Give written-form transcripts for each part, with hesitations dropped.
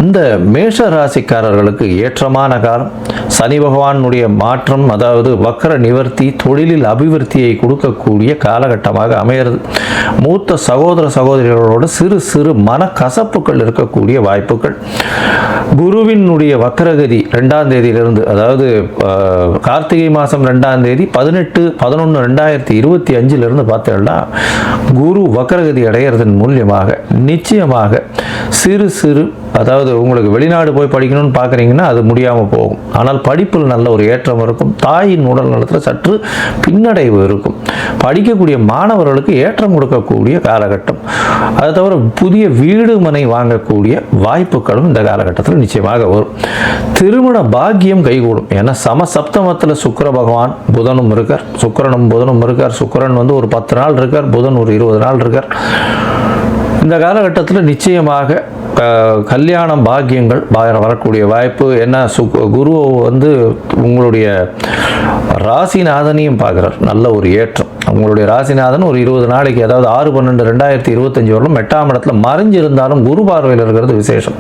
இந்த மேஷ ராசிக்காரர்களுக்கு ஏற்றமான காலம். சனி பகவானுடைய மாற்றம், அதாவது வக்கர நிவர்த்தி, தொழிலில் அபிவிருத்தியை கொடுக்கக்கூடிய காலகட்டமாக அமைகிறது. மூத்த சகோதர சகோதரிகளோடு சிறு சிறு மனக்கசப்புகள் இருக்கக்கூடிய வாய்ப்புகள். குருவினுடைய வக்கரகதி 2ஆம் தேதியிலிருந்து, அதாவது கார்த்திகை மாதம் 2ஆம் தேதி 18/11/2025 பார்த்தீங்கன்னா குரு வக்கரகதி அடைகிறதன் மூலியமாக நிச்சயமாக சிறு சிறு, அதாவது உங்களுக்கு வெளிநாடு போய் படிக்கணும்னு பார்க்குறீங்கன்னா அது முடியாமல் போகும். ஆனால் படிப்பில் நல்ல ஒரு ஏற்றம் இருக்கும். தாயின் உடல் நலத்தில் சற்று பின்னடைவு இருக்கும். படிக்கக்கூடிய மாணவர்களுக்கு ஏற்றம் கொடுக்கக்கூடிய காலகட்டம். அதை தவிர புதிய வீடு மனை வாங்கக்கூடிய வாய்ப்புகளும் இந்த காலகட்டத்தில் நிச்சயமாக வரும். திருமண பாக்கியம் கைகூடும். ஏன்னா சமசப்தமத்தில் சுக்கிர பகவான் புதனும் இருக்கார், சுக்கிரனும் புதனும் இருக்கார். சுக்கிரன் வந்து ஒரு 10 நாள் இருக்கார், புதன் ஒரு 20 நாள் இருக்கார். இந்த காலகட்டத்தில் நிச்சயமாக கல்யாணம் பாக்கியங்கள் வரக்கூடிய வாய்ப்பு. ஏன்னா குரு வந்து உங்களுடைய ராசிநாதனையும் பார்க்குறார். நல்ல ஒரு ஏற்றம். உங்களுடைய ராசிநாதன் ஒரு 20 நாளைக்கு, அதாவது 6/12/2025 வரலும் 8ஆம் இடத்துல மறைஞ்சிருந்தாலும் குரு பார்வையில் இருக்கிறது விசேஷம்.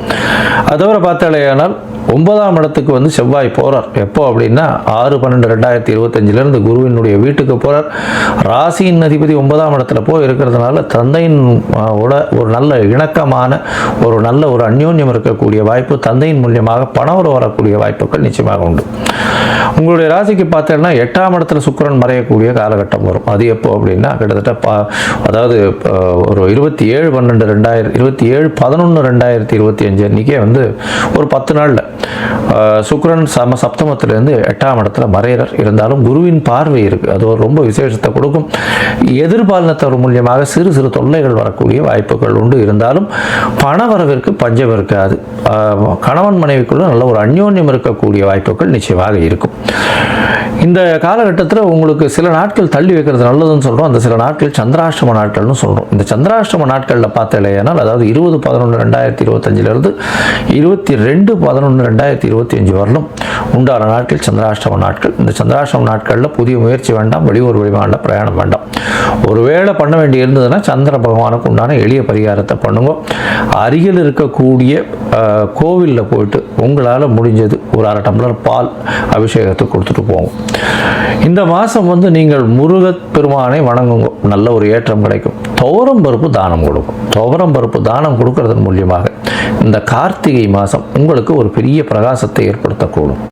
அதை தவிர பார்த்தாலேயானால் 9ஆம் இடத்துக்கு வந்து செவ்வாய் போகிறார். எப்போ அப்படின்னா 6/12/2025 குருவினுடைய வீட்டுக்கு போகிறார். ராசியின் அதிபதி 9ஆம் இடத்துல போய் இருக்கிறதுனால தந்தையின் ஒரு நல்ல இணக்கமான ஒரு நல்ல ஒரு அந்யோன்யம் இருக்கக்கூடிய வாய்ப்பு. தந்தையின் மூலியமாக பணம் வரக்கூடிய வாய்ப்புகள் நிச்சயமாக உண்டு. உங்களுடைய ராசிக்கு பார்த்தீங்கன்னா 8ஆம் இடத்துல சுக்கிரன் மறையக்கூடிய காலகட்டம் வரும். அது எப்போ அப்படின்னா கிட்டத்தட்ட அதாவது ஒரு 27/11/2025 அன்றைக்கே வந்து ஒரு 10 நாளில் சுக்கிரன் சப்தமத்திலேருந்து 8ஆம் இடத்துல மறையிறார். இருந்தாலும் குருவின் பார்வை இருக்குது. அது ஒரு ரொம்ப விசேஷத்தை கொடுக்கும். எதிர்பாலினத்தவர் மூலியமாக சிறு சிறு தொல்லைகள் வரக்கூடிய வாய்ப்புகள் உண்டு. இருந்தாலும் பண வரவிற்கு பஞ்சம் இருக்காது. கணவன் மனைவிக்குள்ள நல்ல ஒரு அந்யோன்யம் இருக்கக்கூடிய வாய்ப்புகள் நிச்சயமாக இருக்கும். இந்த காலகட்டத்தில் உங்களுக்கு சில நாட்கள் தள்ளி வைக்கிறது நல்லதுன்னு சொல்கிறோம். அந்த சில நாட்கள் சந்திராஷ்டம நாட்கள்னு சொல்கிறோம். இந்த சந்திராஷ்டம நாட்களில் பார்த்தலையானால், அதாவது 20/11/2025 22/11/2025 வரலும் உண்டான நாட்கள் சந்திராஷ்டம நாட்கள். இந்த சந்திராஷ்டம நாட்களில் புதிய முயற்சி வேண்டாம், வெளியூர் வெளிமாநில பிரயாணம் வேண்டாம். ஒருவேளை பண்ண வேண்டி இருந்ததுன்னா சந்திர பகவானுக்கு உண்டான எளிய பரிகாரத்தை பண்ணுங்க. அருகில் இருக்கக்கூடிய கோவிலில் போயிட்டு உங்களால் முடிஞ்சது ஒரு 1/2 டம்ளர் பால் அபிஷேகத்தை கொடுத்துட்டு போங்க. இந்த மாதம் வந்து நீங்கள் முருகப் பெருமானை வணங்குங்க. நல்ல ஒரு ஏற்றம் கிடைக்கும். துவரம் பருப்பு தானம் கொடுக்கும். துவரம் பருப்பு தானம் கொடுக்கறதன் மூலியமாக இந்த கார்த்திகை மாதம் உங்களுக்கு ஒரு பெரிய பிரகாசத்தை ஏற்படுத்தக்கூடும்.